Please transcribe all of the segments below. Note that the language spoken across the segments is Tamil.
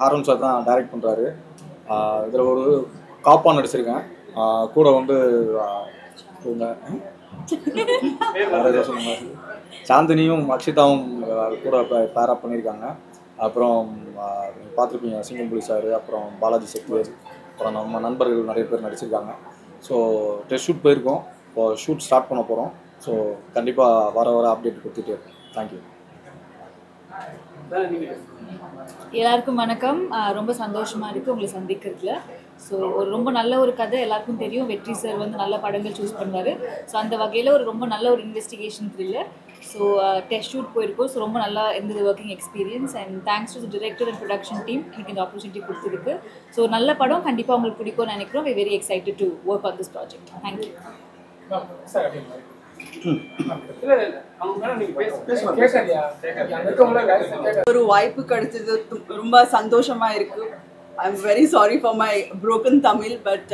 ஹாரன் சார் தான் டைரக்ட் பண்ணுறாரு. இதில் ஒரு காப்பா நடிச்சிருக்கேன். கூட வந்து சொல்லுங்க சாந்தினியும் அக்ஷிதாவும் கூட பேரப் பண்ணியிருக்காங்க. அப்புறம் பார்த்துருப்பீங்க சிங்கம்புலி சார், அப்புறம் பாலாஜி சக்திவேல், அப்புறம் நம்ம நண்பர்கள் நிறைய பேர் நடிச்சிருக்காங்க. ஸோ டெஸ்ட் ஷூட் போயிருக்கோம், இப்போ ஷூட் ஸ்டார்ட் பண்ண போகிறோம். ஸோ கண்டிப்பாக வர அப்டேட் கொடுத்துட்டே இருக்கோம். தேங்க்யூ. எல்லாருக்கும் வணக்கம். ரொம்ப சந்தோஷமாக இருக்குது உங்களை சந்திக்கிறதுல. ஸோ ரொம்ப நல்ல ஒரு கதை, எல்லாருக்கும் தெரியும் வெற்றி சார் வந்து நல்ல படங்கள் சூஸ் பண்ணுவார். ஸோ அந்த வகையில் ரொம்ப நல்ல ஒரு investigation thriller. So test shoot போயிருக்கோம். ஸோ ரொம்ப நல்லா இருந்தது working experience. And thanks to the director and production team எனக்கு இந்த ஆப்பர்ச்சுனிட்டி கொடுத்துருக்கு. ஸோ நல்ல படம் கண்டிப்பாக உங்களுக்கு பிடிக்கும்னு நினைக்கிறோம். We very excited to work on this project. Thank you. ஒரு வாய்ப்பு கிடைச்சது ரொம்ப சந்தோஷமா இருக்கு. I'm very sorry for my broken Tamil, but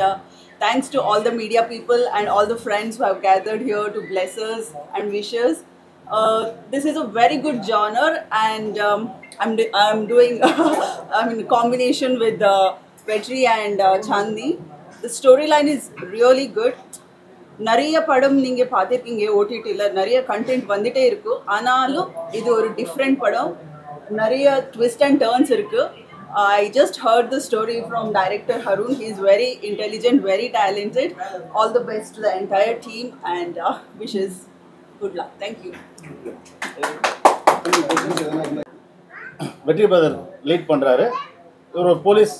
thanks to all the media people and all the friends who have gathered here to bless us and wish us. This is a very good genre, and I'm doing I'm in combination with Vetri and Chandi. The storyline is really good. நிறைய படம் நீங்கள் பார்த்துருக்கீங்க ஓடிடியில், நிறைய கண்டென்ட் வந்துட்டே இருக்கு. ஆனாலும் இது ஒரு டிஃப்ரெண்ட் படம், நிறைய ட்விஸ்ட் அண்ட் டர்ன்ஸ் இருக்கு. I just heard the story from director Harun. He is very intelligent, very talented. All the best to the entire team and wishes good luck. Thank you. வெற்றி பிரதர் லீட் பண்ணுறாரு. ஒரு police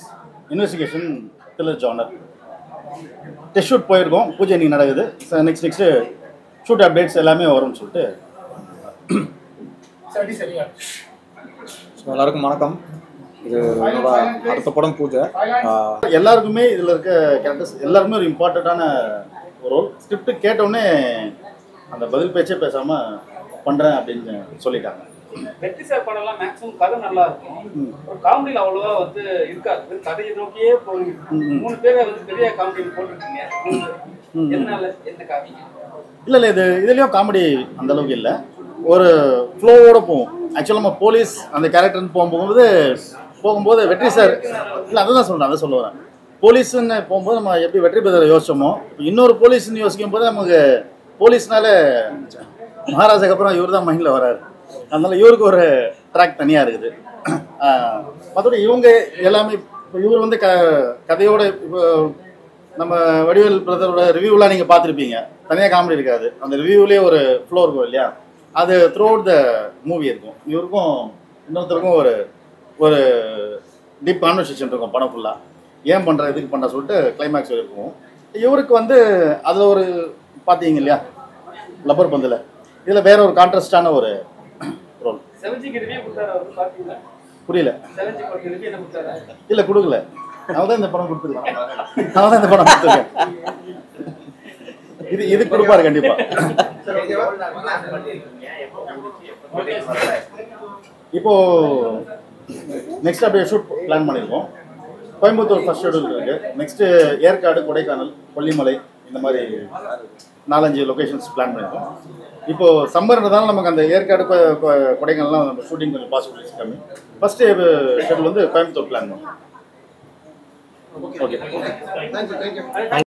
investigation thriller genre. Test shoot போயிருக்கோம், பூஜை இன்னைக்கு நடக்குது. நெக்ஸ்ட்டு ஷூட் அப்டேட்ஸ் எல்லாமே வரும்னு சொல்லிட்டு. எல்லாருக்கும் வணக்கம். இது என்னோட அடுத்த படம் பூஜை. எல்லாருக்குமே இதில் இருக்க கேரக்டர்ஸ் எல்லாருமே ஒரு இம்பார்ட்டண்ட்டான ஒரு ரோல். ஸ்கிரிப்ட் கேட்டோடனே அந்த பதில் பேச்சே பேசாமல் பண்ணுறேன் அப்படின்னு சொல்லிட்டாங்க. வெற்றி சார் படம்லாம் மேக்ஸிமம் கதை நல்லா இருக்கும், ஒரு காமெடியில் அவ்வளோவா வந்து இருக்காது, கதையை நோக்கியே போய் 3 பேரை வந்து பெரிய காமெடி போட்டுருக்கீங்க. எதனால எந்த காமெடி? இல்லை இதுலேயும் காமெடி அந்த அளவுக்கு இல்லை, ஒரு ஃப்ளோவோடு போகும். ஆக்சுவலாக நம்ம போலீஸ் அந்த கேரக்டர்னு போகும்போது வெற்றி சார் இல்லை அதை சொல்ல வரேன். போலீஸ்ன்னு போகும்போது நம்ம எப்படி வெற்றி பிரதரை யோசிச்சோமோ, இன்னொரு போலீஸ்ன்னு யோசிக்கும் போது நமக்கு போலீஸ்னால மகாராஜாக்கு அப்புறம் இவர் தான் மைண்டில் வராரு. அதனால் இவருக்கு ஒரு ட்ராக் தனியாக இருக்குது. மற்றபடி இவங்க எல்லாமே இப்போ இவர் வந்து கதையோட இப்போ நம்ம வடிவேல் பிரதரோட ரிவ்யூலாம் நீங்கள் பார்த்துருப்பீங்க, தனியாக காமெடி இருக்காது. அந்த ரிவ்யூலேயே ஒரு ஃப்ளோ இருக்கும் இல்லையா, அது த்ரூ அவுட் த மூவி இருக்கும். இவருக்கும் இன்னொருத்தருக்கும் ஒரு டீப் கான்வர்சேஷன் இருக்கும் படம் ஃபுல்லாக. ஏன் பண்ணுற இதுக்கு பண்ணுற சொல்லிட்டு கிளைமேக்ஸ் இருக்கும். இவருக்கு வந்து அதில் ஒரு பார்த்தீங்க இல்லையா லப்பர் பந்தில், இதில் வேற ஒரு கான்ட்ராஸ்டான ஒரு ரோல். புரியல? இல்லை கொடுக்கல, அவன் தான் இந்த படம் கொடுத்துருக்கேன். இது கொடுப்பாரு கண்டிப்பா. இப்போ நெக்ஸ்ட் அப்படியே ஷூட் பிளான் பண்ணியிருக்கோம். கோயம்புத்தூர் ஃபர்ஸ்ட் ஷெடியூல் இருக்கு. நெக்ஸ்ட் ஏற்காடு, கொடைக்கானல், கொல்லிமலை, இந்த மாதிரி 4-5 லொக்கேஷன்ஸ் பிளான் பண்ணியிருக்கோம். இப்போ சம்மர்ன்றதால நமக்கு அந்த ஏற்காடு கொடைக்கானல்லாம் நம்ம ஷூட்டிங் கொஞ்சம் பாசிபிலிட்டிஸ் கம்மி. ஃபர்ஸ்ட் ஷெடியூல் வந்து கோயம்புத்தூர் பிளான் பண்ணுவோம். ஓகே.